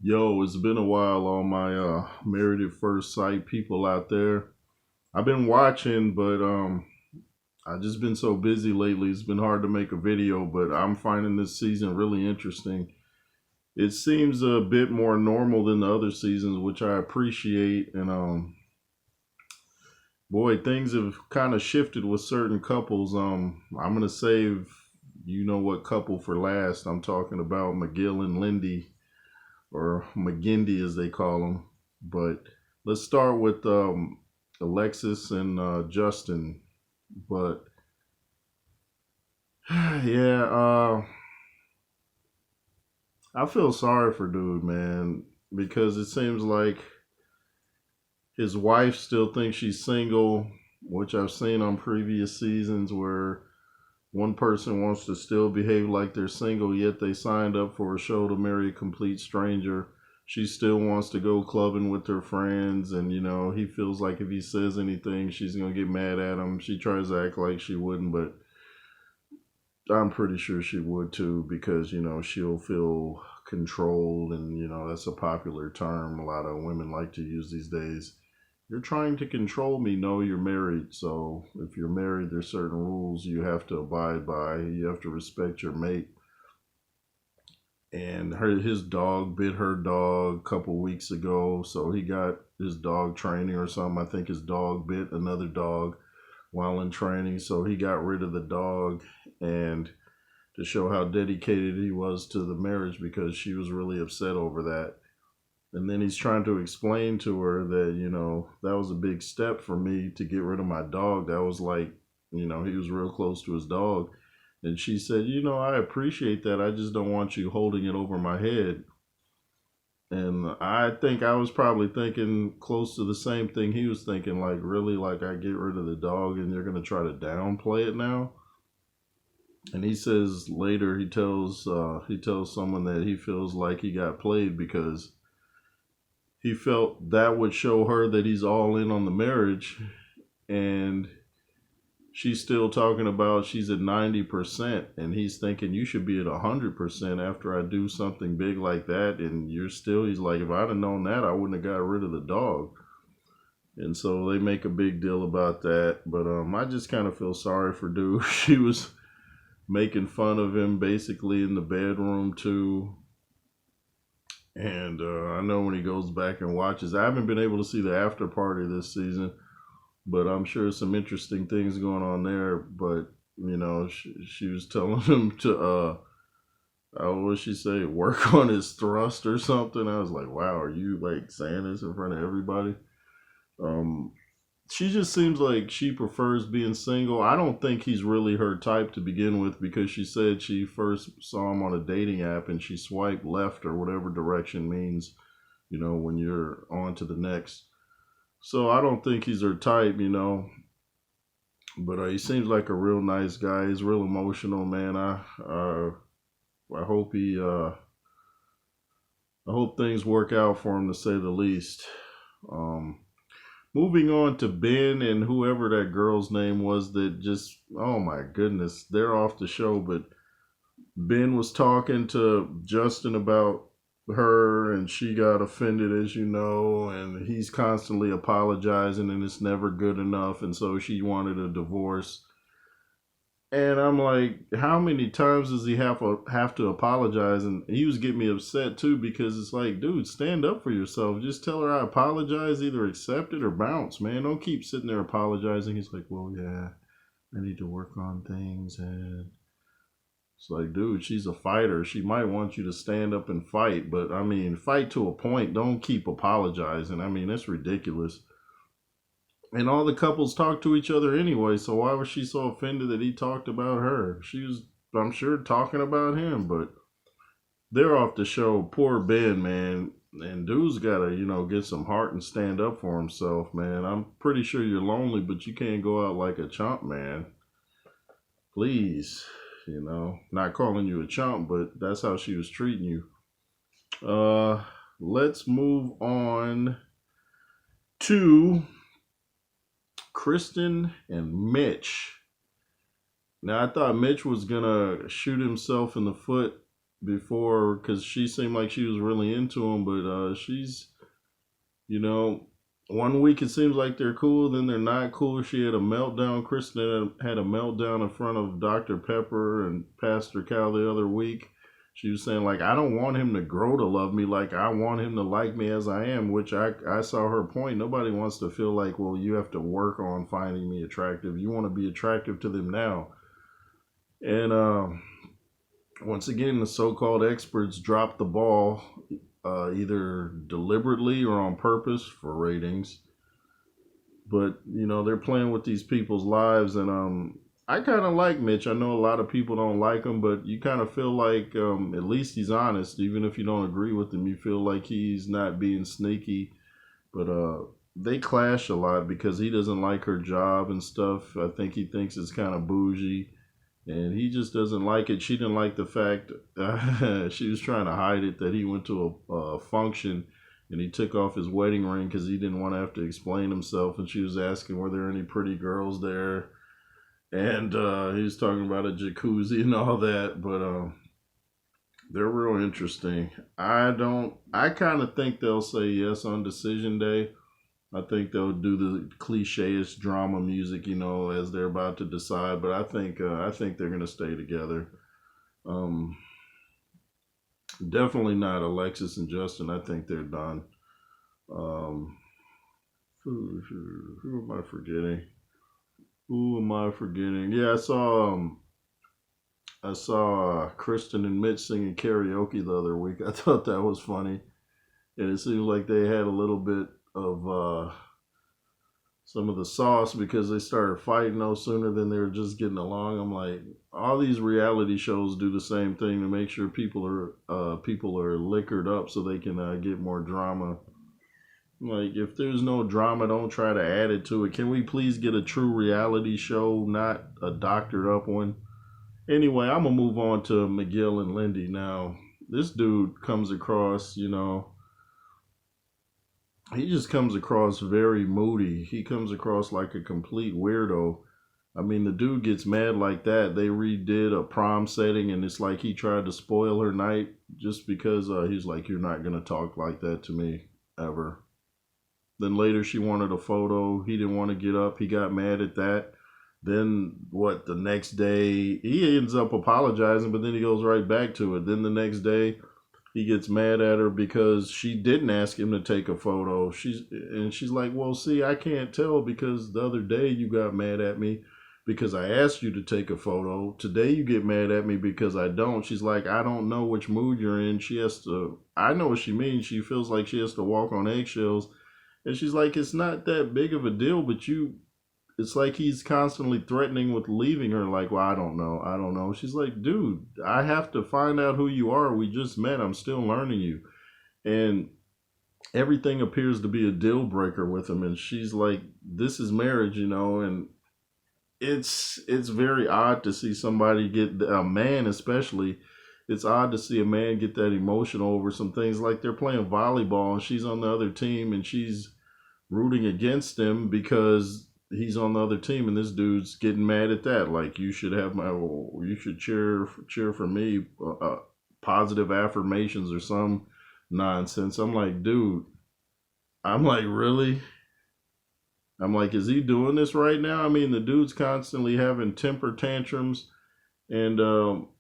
Yo, it's been a while, all my Married at First Sight people out there. I've been watching, but I just been so busy lately. It's been hard to make a video, but I'm finding this season really interesting. It seems a bit more normal than the other seasons, which I appreciate. And boy, things have kind of shifted with certain couples. I'm gonna save you know what couple for last. I'm talking about Miguel and Lindy, or McGindy as they call him. But let's start with Alexis and Justin. But yeah, I feel sorry for dude, man, because it seems like his wife still thinks she's single, which I've seen on previous seasons where one person wants to still behave like they're single, yet they signed up for a show to marry a complete stranger. She still wants to go clubbing with her friends, and he feels like if he says anything, she's gonna get mad at him. She tries to act like she wouldn't, but I'm pretty sure she would too, because she'll feel controlled, and that's a popular term a lot of women like to use these days. You're trying to control me. No, you're married. So if you're married, there's certain rules you have to abide by. You have to respect your mate. And his dog bit her dog a couple weeks ago. So he got his dog training or something. I think his dog bit another dog while in training. So he got rid of the dog, and to show how dedicated he was to the marriage, because she was really upset over that. And then he's trying to explain to her that, that was a big step for me to get rid of my dog. That was like, he was real close to his dog. And she said, I appreciate that. I just don't want you holding it over my head. And I think I was probably thinking close to the same thing he was thinking. Like, really, like, I get rid of the dog and you're going to try to downplay it now? And he says later, he tells someone that he feels like he got played, because he felt that would show her that he's all in on the marriage, and she's still talking about she's at 90%, and he's thinking you should be at 100% after I do something big like that, and he's like, if I'd have known that, I wouldn't have got rid of the dog. And so they make a big deal about that. But I just kind of feel sorry for dude. She was making fun of him basically in the bedroom too. And I know when he goes back and watches, I haven't been able to see the after party this season, but I'm sure some interesting things going on there. But she was telling him to, what was she say, work on his thrust or something. I was like, wow, are you like saying this in front of everybody? Um, she just seems like she prefers being single. I don't think he's really her type to begin with, because she said she first saw him on a dating app and she swiped left, or whatever direction means, when you're on to the next. So I don't think he's her type. But he seems like a real nice guy. He's real emotional, man. I hope I hope things work out for him, to say the least. Um, Moving on to Ben and whoever that girl's name was that just, oh my goodness, they're off the show. But Ben was talking to Justin about her, and she got offended, as you know, and he's constantly apologizing, and it's never good enough. And so she wanted a divorce. And I'm like, how many times does he have to apologize? And he was getting me upset too, because it's like, dude, stand up for yourself. Just tell her I apologize, either accept it or bounce, man. Don't keep sitting there apologizing. He's like, well, yeah, I need to work on things. And it's like, dude, she's a fighter. She might want you to stand up and fight, but I mean, fight to a point. Don't keep apologizing. I mean, that's ridiculous. And all the couples talk to each other anyway, so why was she so offended that he talked about her? She was, I'm sure, talking about him. But they're off the show. Poor Ben, man. And dude's gotta, get some heart and stand up for himself, man. I'm pretty sure you're lonely, but you can't go out like a chump, man. Please. Not calling you a chump, but that's how she was treating you. Let's move on to Kristen and Mitch. Now, I thought Mitch was gonna shoot himself in the foot before because she seemed like she was really into him, but she's, you know, one week it seems like they're cool, then they're not cool. She had a meltdown. Kristen had a meltdown in front of Dr. Pepper and Pastor Cal the other week. She was saying, like, I don't want him to grow to love me. Like, I want him to like me as I am, which I saw her point. Nobody wants to feel like, well, you have to work on finding me attractive. You want to be attractive to them now. And once again, the so-called experts dropped the ball, either deliberately or on purpose for ratings. But they're playing with these people's lives, and I kind of like Mitch. I know a lot of people don't like him, but you kind of feel like at least he's honest, even if you don't agree with him. You feel like he's not being sneaky. But they clash a lot because he doesn't like her job and stuff. I think he thinks it's kind of bougie, and he just doesn't like it. She didn't like the fact she was trying to hide it, that he went to a function and he took off his wedding ring because he didn't want to have to explain himself. And she was asking, were there any pretty girls there? And he was talking about a jacuzzi and all that. But they're real interesting. I kind of think they'll say yes on decision day. I think they'll do the cliche-ish drama music, as they're about to decide. But I think they're gonna stay together. Um, Definitely not Alexis and Justin. I think they're done. Um, who am I forgetting? Who am I forgetting? Yeah, I saw Kristen and Mitch singing karaoke the other week. I thought that was funny, and it seems like they had a little bit of some of the sauce because they started fighting no sooner than they were just getting along. I'm like, all these reality shows do the same thing to make sure people are liquored up so they can get more drama. Like, if there's no drama, don't try to add it to it. Can we please get a true reality show, not a doctored up one? Anyway, I'm gonna move on to Miguel and Lindy now. This dude comes across, he just comes across very moody. He comes across like a complete weirdo. I mean, the dude gets mad like that. They redid a prom setting, and it's like he tried to spoil her night just because he's like, you're not gonna talk like that to me ever. Then later she wanted a photo. He didn't want to get up. He got mad at that. Then the next day he ends up apologizing, but then he goes right back to it. Then the next day he gets mad at her because she didn't ask him to take a photo. She's like, well, see, I can't tell because the other day you got mad at me because I asked you to take a photo. Today you get mad at me because I don't. She's like, I don't know which mood you're in. I know what she means. She feels like she has to walk on eggshells. And she's like, it's not that big of a deal, but it's like he's constantly threatening with leaving her. Like, well, I don't know. She's like, dude, I have to find out who you are. We just met. I'm still learning you. And everything appears to be a deal breaker with him. And she's like, this is marriage, and it's very odd to see somebody a man especially. It's odd to see a man get that emotional over some things. Like, they're playing volleyball and she's on the other team and she's rooting against him because he's on the other team, and this dude's getting mad at that. Like, you should cheer for me, positive affirmations or some nonsense. I'm like, dude. I'm like, really? I'm like, is he doing this right now? I mean, the dude's constantly having temper tantrums, and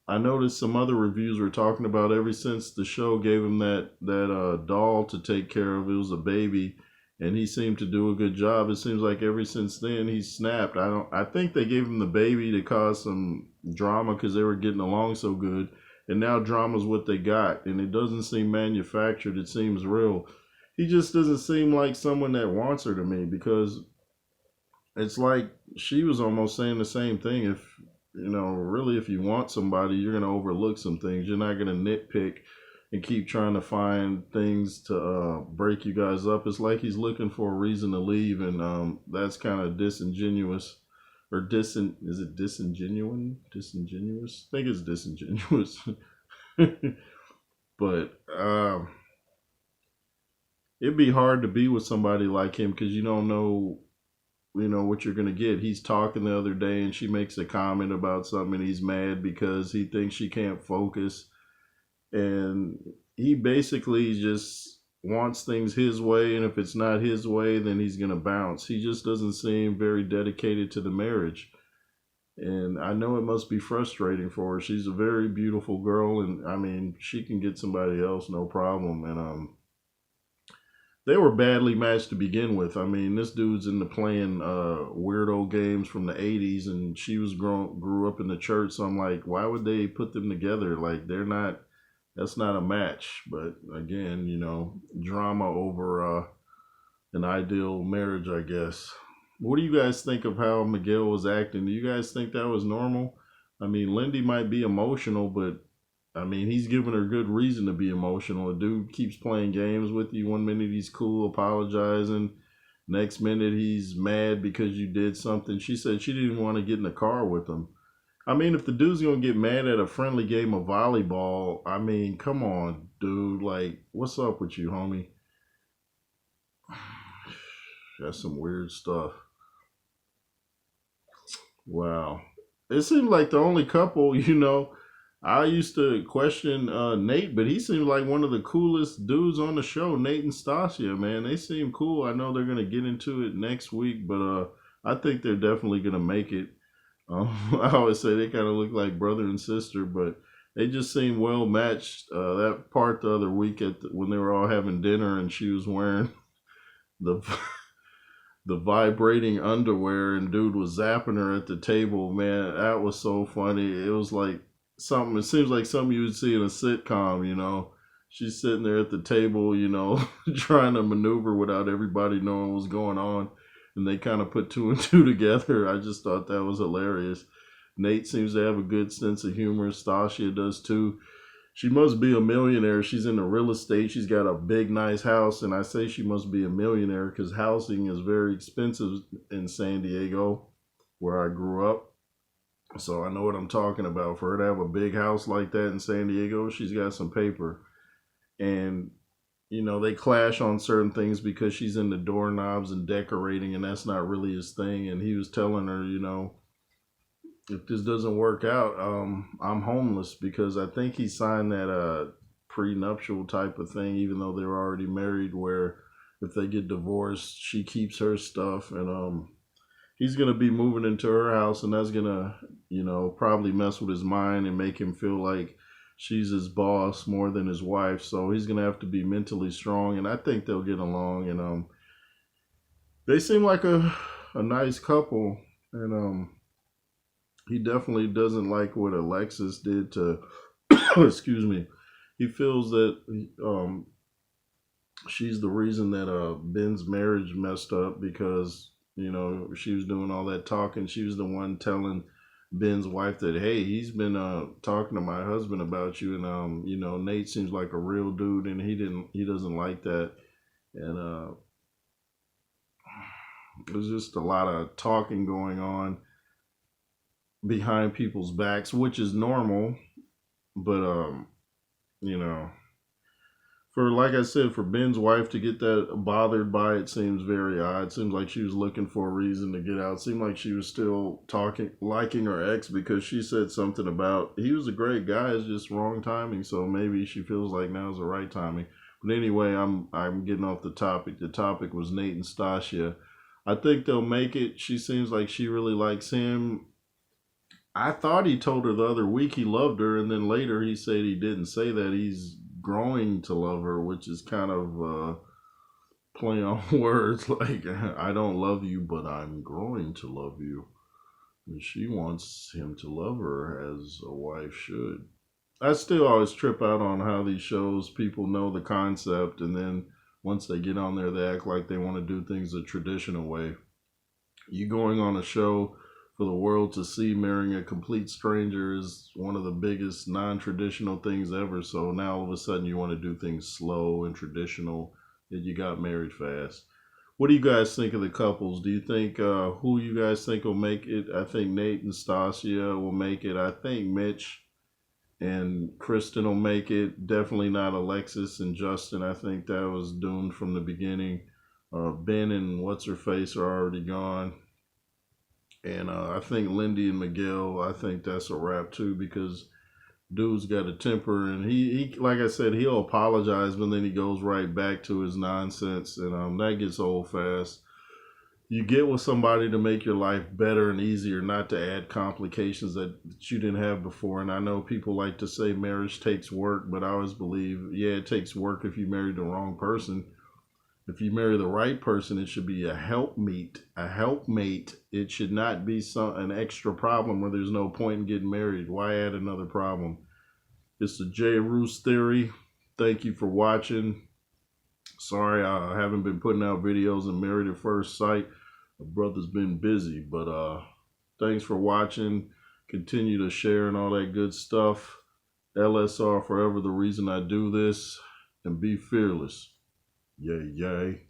I noticed some other reviews were talking about ever since the show gave him that doll to take care of. It was a baby, and he seemed to do a good job. It seems like ever since then he's snapped. I think they gave him the baby to cause some drama because they were getting along so good, and now drama's what they got, and it doesn't seem manufactured. It seems real. He just doesn't seem like someone that wants her to me, because it's like she was almost saying the same thing. If really, if you want somebody, you're gonna overlook some things. You're not gonna nitpick and keep trying to find things to break you guys up. It's like he's looking for a reason to leave, and that's kind of disingenuous. Or is it disingenuous? Disingenuous? I think it's disingenuous. But it'd be hard to be with somebody like him because you don't know, what you're gonna get. He's talking the other day, and she makes a comment about something, and he's mad because he thinks she can't focus. and he basically just wants things his way, and if it's not his way, then he's gonna bounce. He just doesn't seem very dedicated to the marriage, and I know it must be frustrating for her. She's a very beautiful girl, and I mean, she can get somebody else, no problem. And they were badly matched to begin with. I mean, this dude's into playing weirdo games from the '80s, and she was grew up in the church. So I'm like, why would they put them together? Like, they're not. That's not a match. But again, drama over an ideal marriage, I guess. What do you guys think of how Miguel was acting? Do you guys think that was normal? I mean, Lindy might be emotional, but I mean, he's giving her good reason to be emotional. A dude keeps playing games with you. One minute he's cool, apologizing. Next minute he's mad because you did something. She said she didn't want to get in the car with him. I mean, if the dude's going to get mad at a friendly game of volleyball, I mean, come on, dude. Like, what's up with you, homie? That's some weird stuff. Wow. It seemed like the only couple, I used to question Nate, but he seems like one of the coolest dudes on the show. Nate and Stasia, man, they seem cool. I know they're gonna get into it next week, but I think they're definitely gonna make it. I always say they kind of look like brother and sister, but they just seem well matched. That part the other week when they were all having dinner and she was wearing the the vibrating underwear and dude was zapping her at the table, man, that was so funny. It was like something, it seems like something you would see in a sitcom. She's sitting there at the table, trying to maneuver without everybody knowing what's going on, and they kind of put two and two together. I just thought that was hilarious. Nate seems to have a good sense of humor. Stasia does too. She must be a millionaire. She's into real estate. She's got a big, nice house. And I say she must be a millionaire because housing is very expensive in San Diego, where I grew up. So I know what I'm talking about. For her to have a big house like that in San Diego, she's got some paper. And, they clash on certain things because she's into doorknobs and decorating, and that's not really his thing. And he was telling her, if this doesn't work out, I'm homeless, because I think he signed that prenuptial type of thing, even though they were already married, where if they get divorced, she keeps her stuff, and he's gonna be moving into her house, and that's gonna, probably mess with his mind and make him feel like she's his boss more than his wife. So he's gonna have to be mentally strong, and I think they'll get along. And they seem like a nice couple, and he definitely doesn't like what Alexis did to, excuse me. He feels that she's the reason that Ben's marriage messed up, because, she was doing all that talking. She was the one telling Ben's wife that, hey, he's been talking to my husband about you. And, Nate seems like a real dude, and he doesn't like that. And there's just a lot of talking going on behind people's backs, which is normal, but for, like I said, for Ben's wife to get that bothered by it seems very odd. Seems like she was looking for a reason to get out. Seemed like she was still liking her ex, because she said something about he was a great guy, it's just wrong timing. So maybe she feels like now's the right timing. But anyway, I'm getting off the topic. The topic was Nate and Stasia. I think they'll make it. She seems like she really likes him. I thought he told her the other week he loved her, and then later he said he didn't say that. He's growing to love her, which is kind of play on words. Like, I don't love you, but I'm growing to love you. And she wants him to love her as a wife should. I still always trip out on how these shows, people know the concept, and then once they get on there, they act like they want to do things the traditional way. You going on a show for the world to see, marrying a complete stranger is one of the biggest non-traditional things ever. So now all of a sudden you want to do things slow and traditional, and you got married fast. What do you guys think of the couples? Do you think who you guys think will make it? I think Nate and Stasia will make it. I think Mitch and Kristen will make it. Definitely not Alexis and Justin. I think that was doomed from the beginning. Ben and what's her face are already gone. And I think Lindy and Miguel, I think that's a wrap too, because Dude's got a temper, and he like I said, he'll apologize, but then he goes right back to his nonsense, and that gets old fast. You get with somebody to make your life better and easier, not to add complications that you didn't have before. And I know people like to say marriage takes work, but I always believe, yeah, it takes work if you marry the wrong person. If you marry the right person, it should be a helpmeet, a helpmate. It should not be an extra problem where there's no point in getting married. Why add another problem? It's the J. Roos theory. Thank you for watching. Sorry, I haven't been putting out videos on Married at First Sight. My brother's been busy, but thanks for watching. Continue to share and all that good stuff. LSR forever, the reason I do this. And be fearless. Yay, yay.